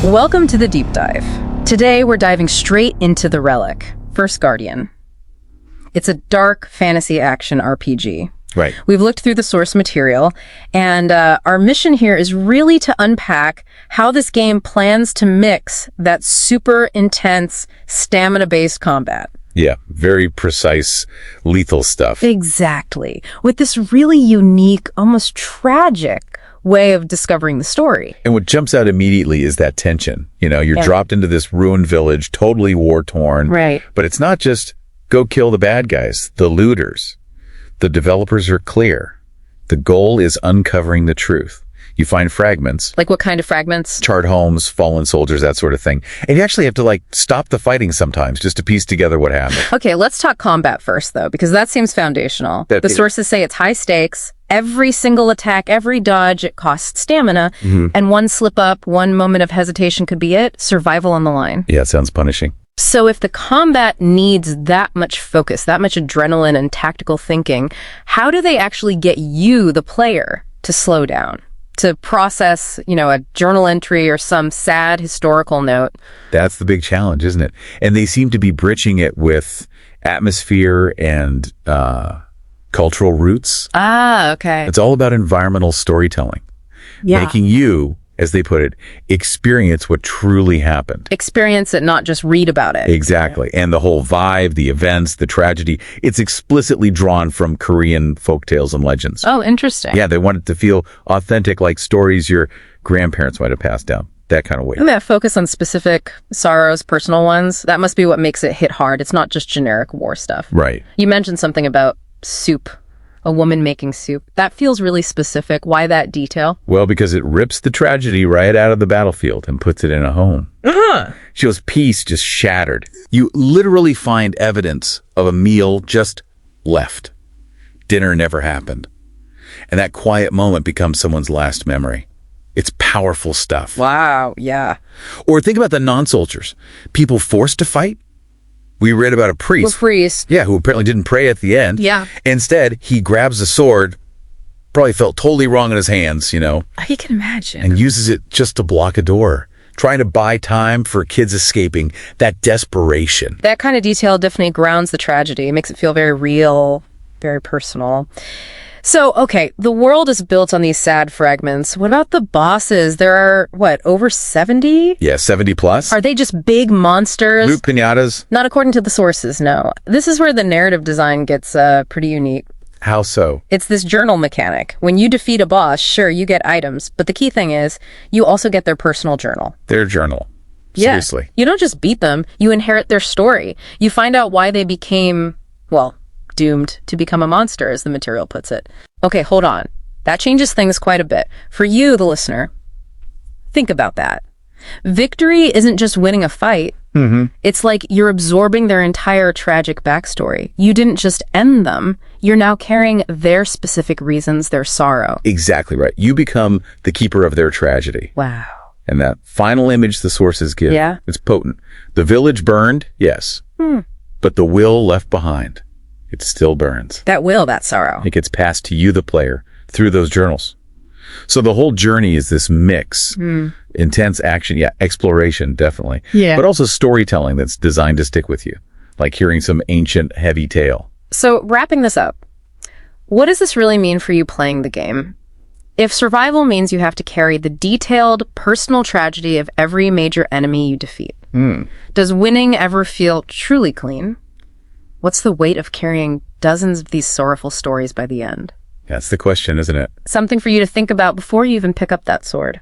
Welcome to the deep dive. Today we're diving straight into the Relic, First Guardian. It's a dark fantasy action RPG. Right. We've looked through the source material, and our mission here is really to unpack how this game plans to mix that super intense stamina-based combat. Yeah, very precise, lethal stuff. Exactly. With this really unique, almost tragic way of discovering the story. And what jumps out immediately is that tension. You're dropped into this ruined village, totally war-torn. Right. But it's not just go kill the bad guys, the looters. The developers are clear. The goal is uncovering the truth. You find fragments. Like what kind of fragments? Charred homes, fallen soldiers, that sort of thing. And you actually have to stop the fighting sometimes just to piece together what happened. Okay, let's talk combat first though, because that seems foundational. The sources say it's high stakes. Every single attack, every dodge, it costs stamina. And one slip up, one moment of hesitation could be it. Survival on the line. Yeah, it sounds punishing. So if the combat needs that much focus, that much adrenaline and tactical thinking, how do they actually get you, the player, to slow down? To process, a journal entry or some sad historical note? That's the big challenge, isn't it? And they seem to be bridging it with atmosphere and cultural roots. Ah, okay. It's all about environmental storytelling. Yeah. Making you, as they put it, experience what truly happened. Experience it, not just read about it. Exactly. And the whole vibe, the events, the tragedy, it's explicitly drawn from Korean folktales and legends. Oh, interesting. Yeah, they want it to feel authentic, like stories your grandparents might have passed down. That kind of way. And that focus on specific sorrows, personal ones, that must be what makes it hit hard. It's not just generic war stuff. Right. You mentioned something about soup. A woman making soup. That feels really specific. Why that detail? Well, because it rips the tragedy right out of the battlefield and puts it in a home. Shows peace just shattered. You literally find evidence of a meal just left. Dinner never happened. And that quiet moment becomes someone's last memory. It's powerful stuff. Wow, yeah. Or think about the non-soldiers. People forced to fight. We read about a priest. Yeah, who apparently didn't pray at the end. Yeah. Instead, he grabs a sword, probably felt totally wrong in his hands, I can imagine. and uses it just to block a door, trying to buy time for kids escaping. That desperation. That kind of detail definitely grounds the tragedy. It makes it feel very real, very personal. So, okay, the world is built on these sad fragments. What about the bosses? There are, over 70? Yeah, 70 plus. Are they just big monsters? Loot pinatas. Not according to the sources, no. This is where the narrative design gets pretty unique. How so? It's this journal mechanic. When you defeat a boss, sure, you get items, but the key thing is you also get their personal journal. Their journal. Yeah. Seriously. You don't just beat them, you inherit their story. You find out why they became, doomed to become a monster, as the material puts it. Okay, hold on. That changes things quite a bit. For you, the listener, think about that. Victory isn't just winning a fight. It's like you're absorbing their entire tragic backstory. You didn't just end them. You're now carrying their specific reasons, their sorrow. Exactly right. You become the keeper of their tragedy. Wow. And that final image the sources give, Yeah. it's potent. The village burned, yes. But the will left behind, it still burns. That sorrow. It gets passed to you, the player, through those journals. So the whole journey is this mix. Intense action, yeah, exploration, definitely. Yeah. But also storytelling that's designed to stick with you, like hearing some ancient, heavy tale. So wrapping this up, what does this really mean for you playing the game? If survival means you have to carry the detailed, personal tragedy of every major enemy you defeat, does winning ever feel truly clean? What's the weight of carrying dozens of these sorrowful stories by the end? That's the question, isn't it? Something for you to think about before you even pick up that sword.